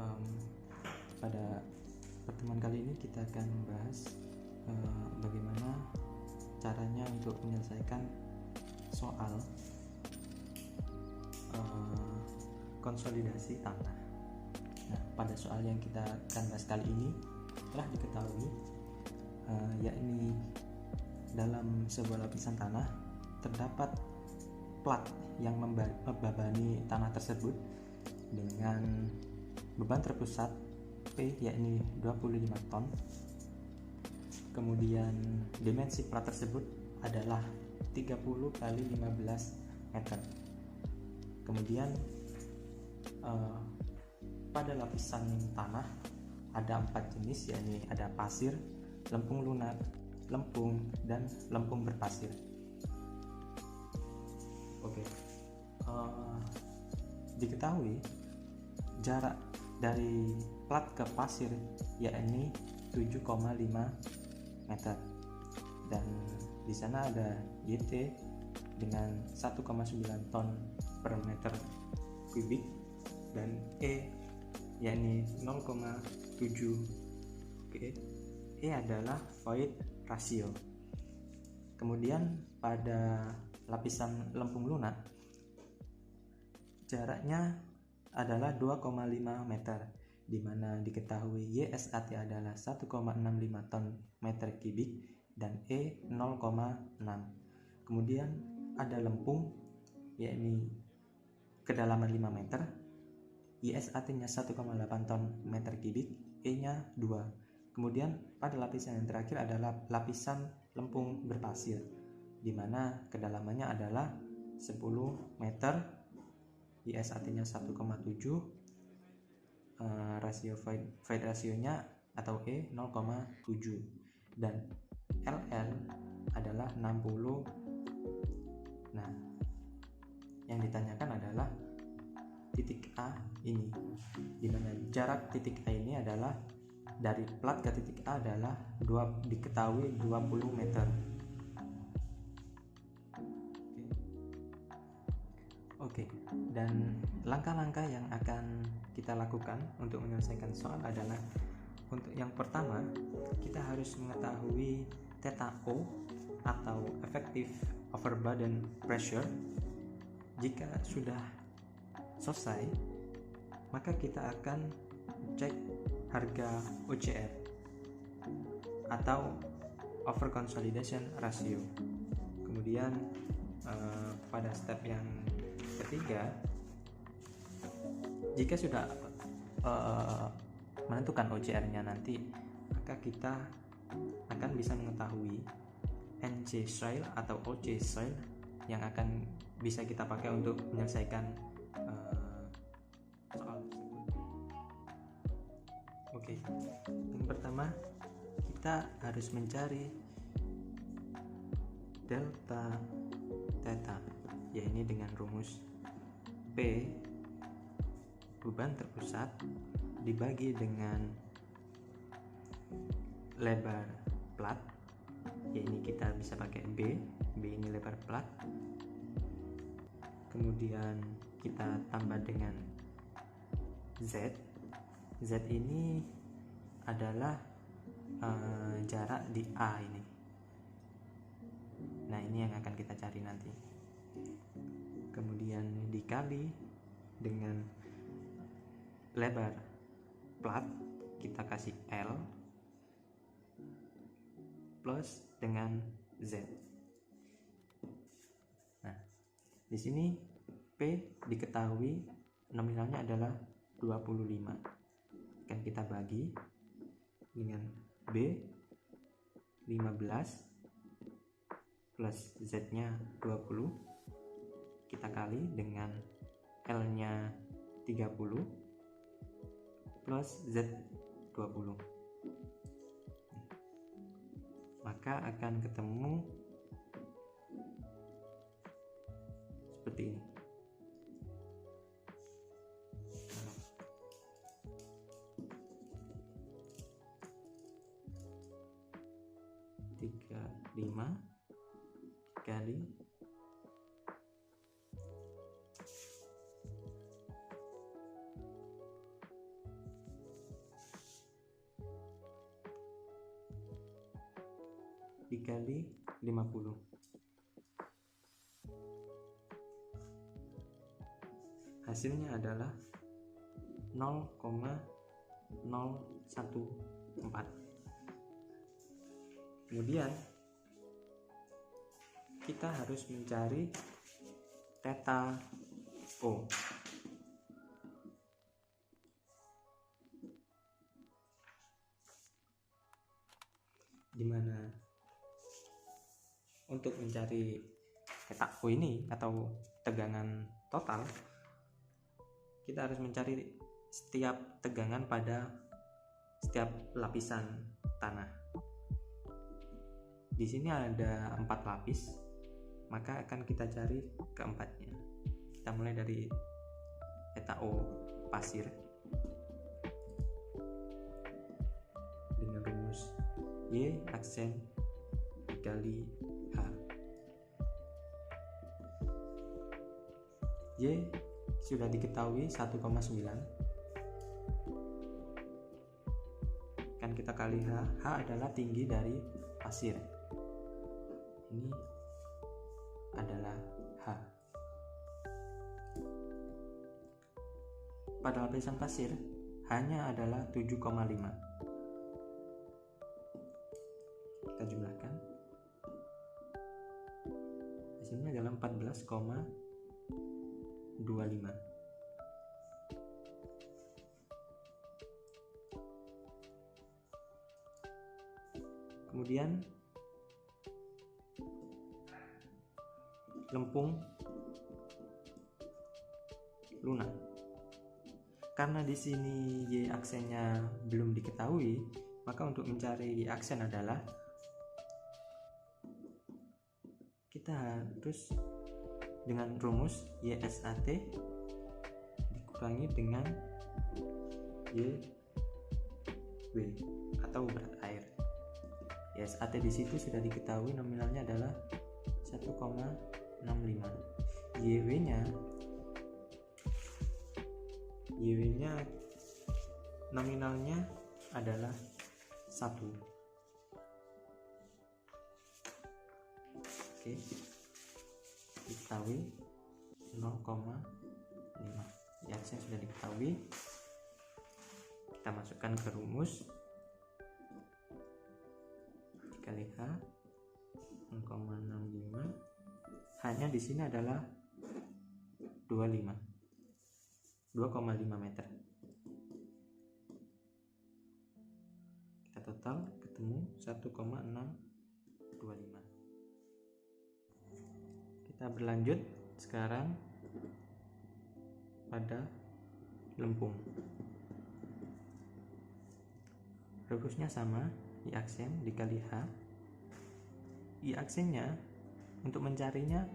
Um, pada pertemuan kali ini kita akan membahas bagaimana caranya untuk menyelesaikan soal konsolidasi tanah. Nah, pada soal yang kita akan bahas kali ini telah diketahui yakni dalam sebuah lapisan tanah terdapat plat yang membebani tanah tersebut dengan beban terpusat P yakni 25 ton. Kemudian dimensi plat tersebut adalah 30 kali 15 meter. Kemudian pada lapisan tanah ada 4 jenis, yakni ada pasir, lempung lunak, lempung, dan lempung berpasir. Diketahui jarak dari plat ke pasir yakni 7,5 meter, dan di sana ada YT dengan 1,9 ton per meter kubik dan E yakni 0,7. E adalah void ratio. Kemudian pada lapisan lempung lunak jaraknya adalah 2,5 meter, di mana diketahui YSAT adalah 1,65 ton meter kubik dan E 0,6. Kemudian ada lempung yakni kedalaman 5 meter, YSAT-nya 1,8 ton meter kubik, E-nya 2. Kemudian pada lapisan yang terakhir adalah lapisan lempung berpasir, di mana kedalamannya adalah 10 meter, YSAT-nya 1,7, rasio void rasionya atau E 0,7, dan LL adalah 60. Nah, yang ditanyakan adalah titik A ini, di mana jarak titik A ini adalah dari plat ke titik A adalah diketahui 20 meter. Oke, dan langkah-langkah yang akan kita lakukan untuk menyelesaikan soal adalah, untuk yang pertama kita harus mengetahui theta O atau effective overburden pressure. Jika sudah selesai, maka kita akan cek harga OCR atau over consolidation ratio. Kemudian pada step yang ketiga, jika sudah menentukan OCR-nya nanti, maka kita akan bisa mengetahui NC soil atau OC soil yang akan bisa kita pakai untuk menyelesaikan soal tersebut. Oke, yang pertama kita harus mencari delta theta, yaitu dengan rumus P beban terpusat dibagi dengan lebar plat, yaitu kita bisa pakai B ini lebar plat, kemudian kita tambah dengan Z ini adalah jarak di A ini. Nah, ini yang akan kita cari nanti. Kemudian dikali dengan lebar plat, kita kasih L plus dengan Z. Nah, di sini P diketahui nominalnya adalah 25. Akan kita bagi dengan B 15 plus Z-nya 20, kita kali dengan L-nya 30 plus Z 20, maka akan ketemu seperti ini. Lima kali dikali 50. Hasilnya adalah 0,014. Kemudian kita harus mencari theta O. Dimana untuk mencari theta O ini atau tegangan total, kita harus mencari setiap tegangan pada setiap lapisan tanah. Di sini ada 4 lapis, maka akan kita cari keempatnya. Kita mulai dari theta O pasir dengan rumus Y aksen dikali H. Y sudah diketahui 1,9, kan kita kali H. H adalah tinggi dari pasir, ini adalah H. Pada lapisan pasir hanya adalah 7,5. Kita jumlahkan, hasilnya adalah 14,25. Kemudian lempung lunak. Karena di sini Y aksennya belum diketahui, maka untuk mencari Y aksen adalah kita harus dengan rumus YSAT dikurangi dengan YW atau berat air. YSAT di situ sudah diketahui nominalnya adalah 1,65. YW-nya nominalnya adalah 1. Oke, diketahui 0,5. Ya, saya sudah diketahui. Kita masukkan ke rumus dikali H 0,65. Hanya di sini adalah 2,5 meter. Kita total ketemu 1,625. Kita berlanjut sekarang pada lempung. Rumusnya sama, Y aksen dikali H. Y aksennya untuk mencarinya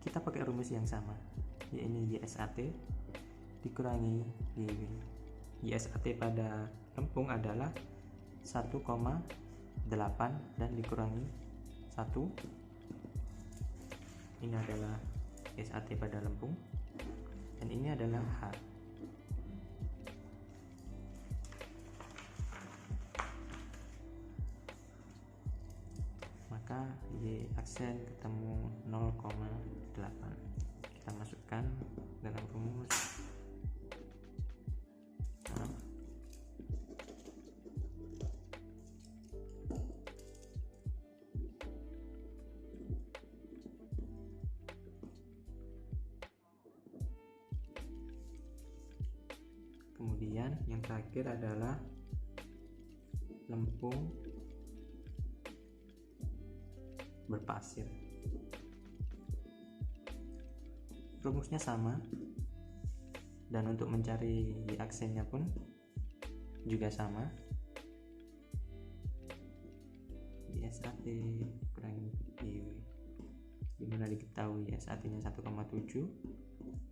kita pakai rumus yang sama, yaitu YSAT dikurangi YW. YSAT pada lempung adalah 1,8 dan dikurangi 1. Ini adalah SAT pada lempung dan ini adalah H. Maka Y aksen ketemu 0,8. Kita masukkan dalam rumus. Kemudian yang terakhir adalah lempung berpasir. Rumusnya sama dan untuk mencari aksennya pun juga sama. SAT kurangi YW, dimana diketahui SAT nya 1,7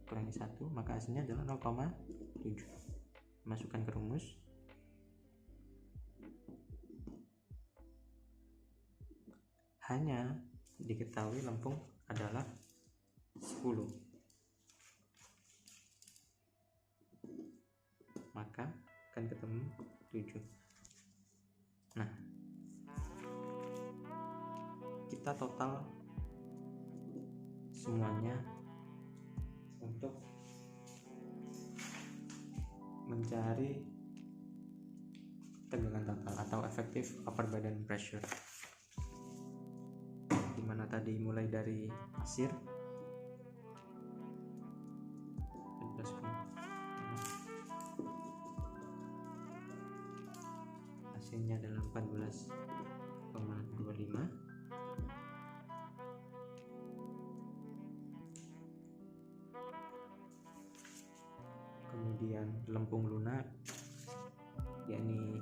kurangi 1, maka hasilnya adalah 0,7. Masukkan ke rumus. Hanya diketahui lempung adalah 10, maka akan ketemu 7. Nah, kita total semuanya untuk mencari tegangan total atau effective upper badan pressure, dimana tadi mulai dari pasir hasilnya adalah 14,25. Kemudian lempung lunak yakni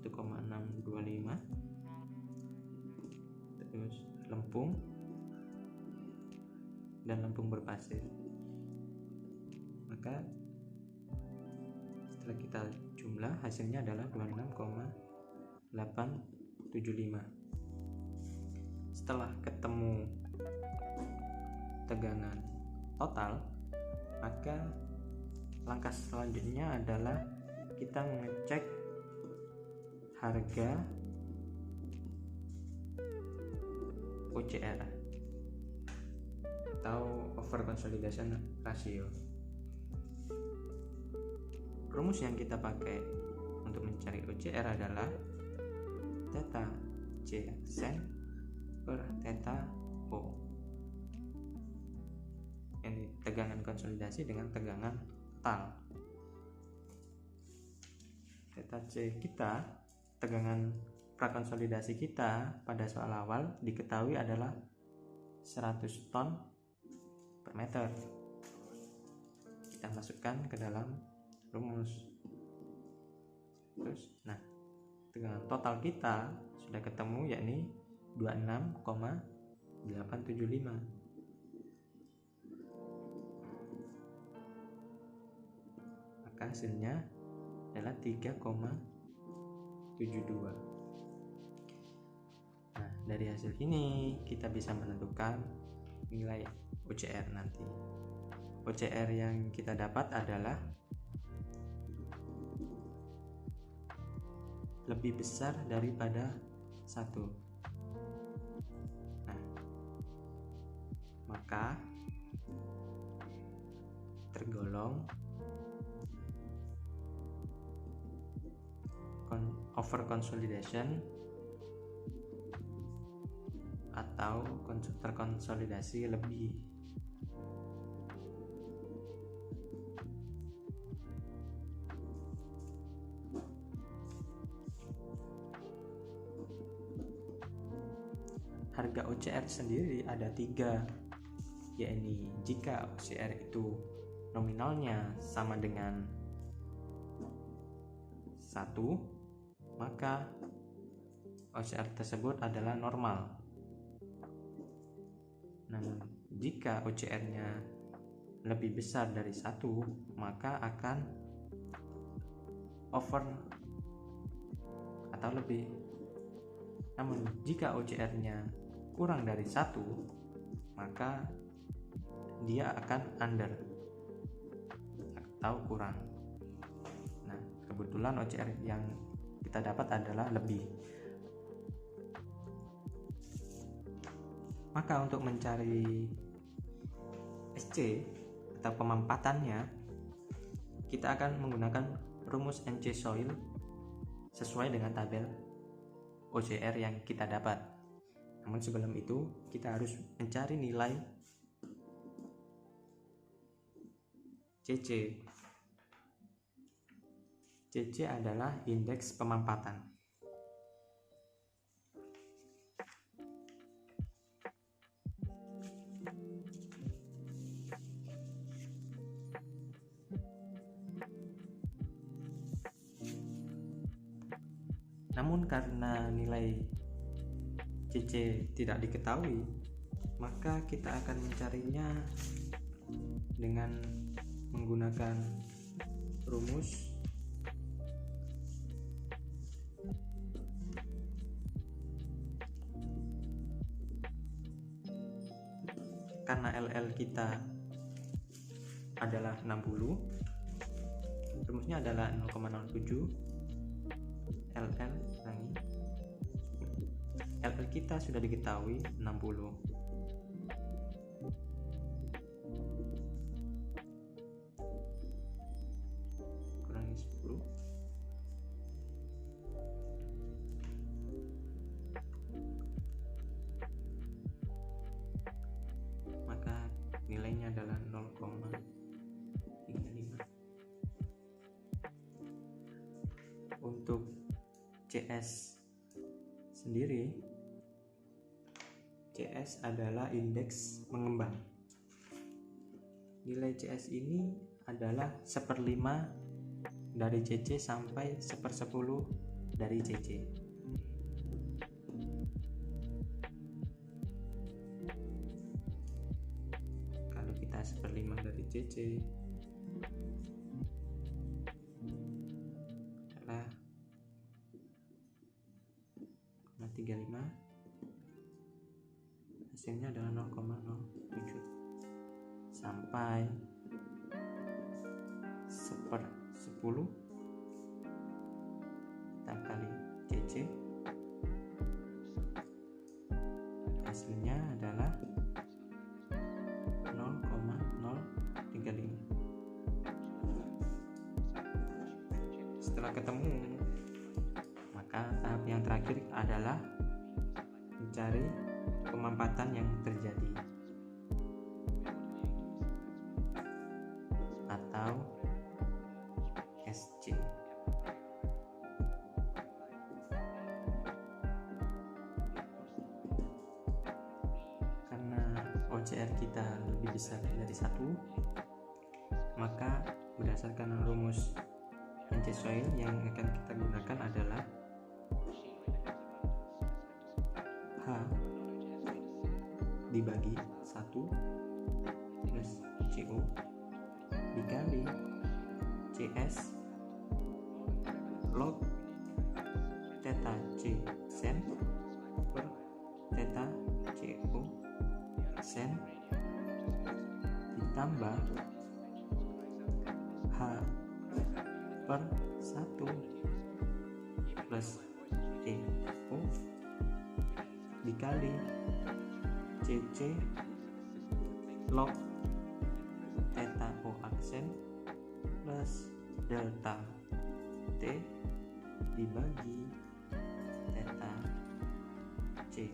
1,625, terus lempung dan lempung berpasir. Maka setelah kita jumlah, hasilnya adalah 26,875. Setelah ketemu tegangan total, maka langkah selanjutnya adalah kita mengecek harga OCR atau over consolidation ratio. Rumus yang kita pakai untuk mencari OCR adalah theta C sen per theta O. Ini tegangan konsolidasi dengan tegangan total. Theta C kita, tegangan prakonsolidasi kita pada soal awal diketahui adalah 100 ton per meter. Kita masukkan ke dalam rumus. Terus, tegangan total kita sudah ketemu yakni 26,875. Maka hasilnya adalah 3,72. Nah, dari hasil ini kita bisa menentukan nilai OCR nanti. OCR yang kita dapat adalah lebih besar daripada 1. Nah, maka tergolong over consolidation atau terkonsolidasi lebih. Harga OCR sendiri ada 3, yakni jika OCR itu nominalnya sama dengan 1, maka OCR tersebut adalah normal. Namun jika OCR-nya lebih besar dari 1, maka akan over atau lebih. Namun jika OCR-nya kurang dari 1, maka dia akan under atau kurang. Nah, kebetulan OCR yang kita dapat adalah lebih. Maka untuk mencari SC atau pemampatannya, kita akan menggunakan rumus NC soil sesuai dengan tabel OCR yang kita dapat. Namun sebelum itu kita harus mencari nilai CC. CC adalah indeks pemampatan. Namun karena nilai CC tidak diketahui, maka kita akan mencarinya dengan menggunakan rumus karena LL kita adalah 60, rumusnya adalah 0,07 LL LL kita sudah diketahui 60. Kurangi 10. Maka nilainya adalah 0,35. Untuk CS sendiri, CS adalah indeks mengembang. Nilai CS ini adalah 1/5 dari CC sampai 1/10 dari CC. Kalau kita 1/5 dari CC adalah 0,35, hasilnya adalah 0,07 sampai 1/10 kita kali CC, hasilnya adalah 0,035. Setelah ketemu, maka tahap yang terakhir adalah mencari pemampatan yang terjadi atau SC. Karena OCR kita lebih besar dari 1, maka berdasarkan rumus NC soil yang akan kita gunakan adalah H dibagi 1 plus CO dikali CS log theta C sen per theta CO sen ditambah H per 1 plus EO dikali CC log theta O aksen plus delta T dibagi theta C.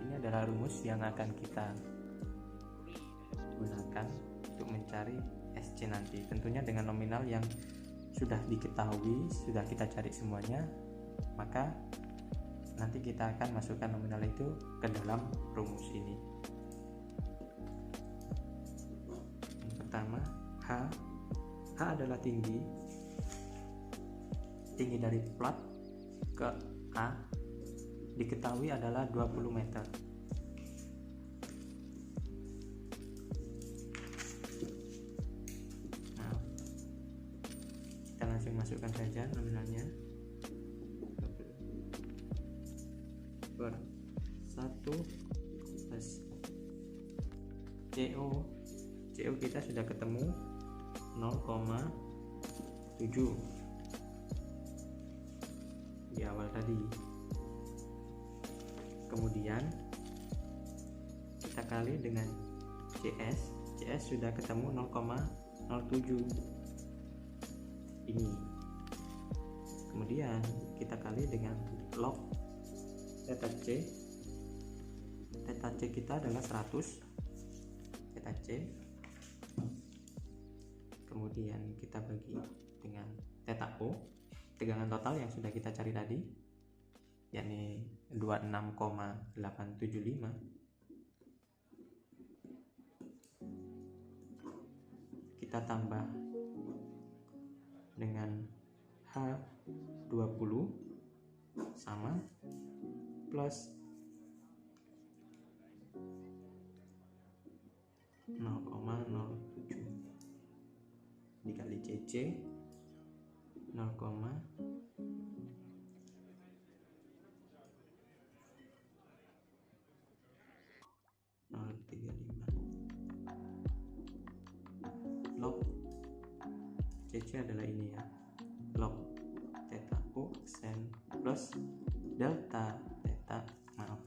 Ini adalah rumus yang akan kita gunakan untuk mencari SC nanti, tentunya dengan nominal yang sudah diketahui, sudah kita cari semuanya, maka nanti kita akan masukkan nominal itu ke dalam rumus ini. Yang pertama, H adalah tinggi dari plat ke A diketahui adalah 20 meter. Nah, kita langsung masukkan saja nominalnya per 1 plus CO kita sudah ketemu 0,7 di awal tadi. Kemudian kita kali dengan CS sudah ketemu 0,07 ini. Kemudian kita kali dengan log theta C kita adalah 100 theta C, kemudian kita bagi dengan theta O, tegangan total yang sudah kita cari tadi, yakni 26,875, kita tambah dengan H20 sama plus 0,07 dikali CC 0,035 log CC adalah ini ya, log theta O sen plus delta theta, maaf.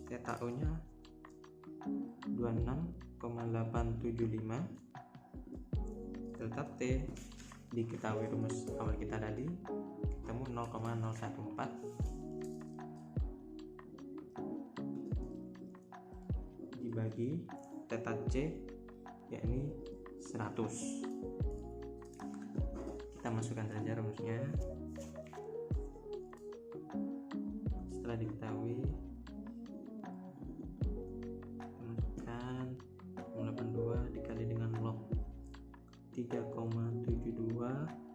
Theta U nya 26,875, delta T diketahui rumus awal kita tadi, ketemu 0,014, dibagi theta C yakni 100. Kita masukkan saja rumusnya. Setelah diketahui, kita masukkan 82 dikali dengan log 3,72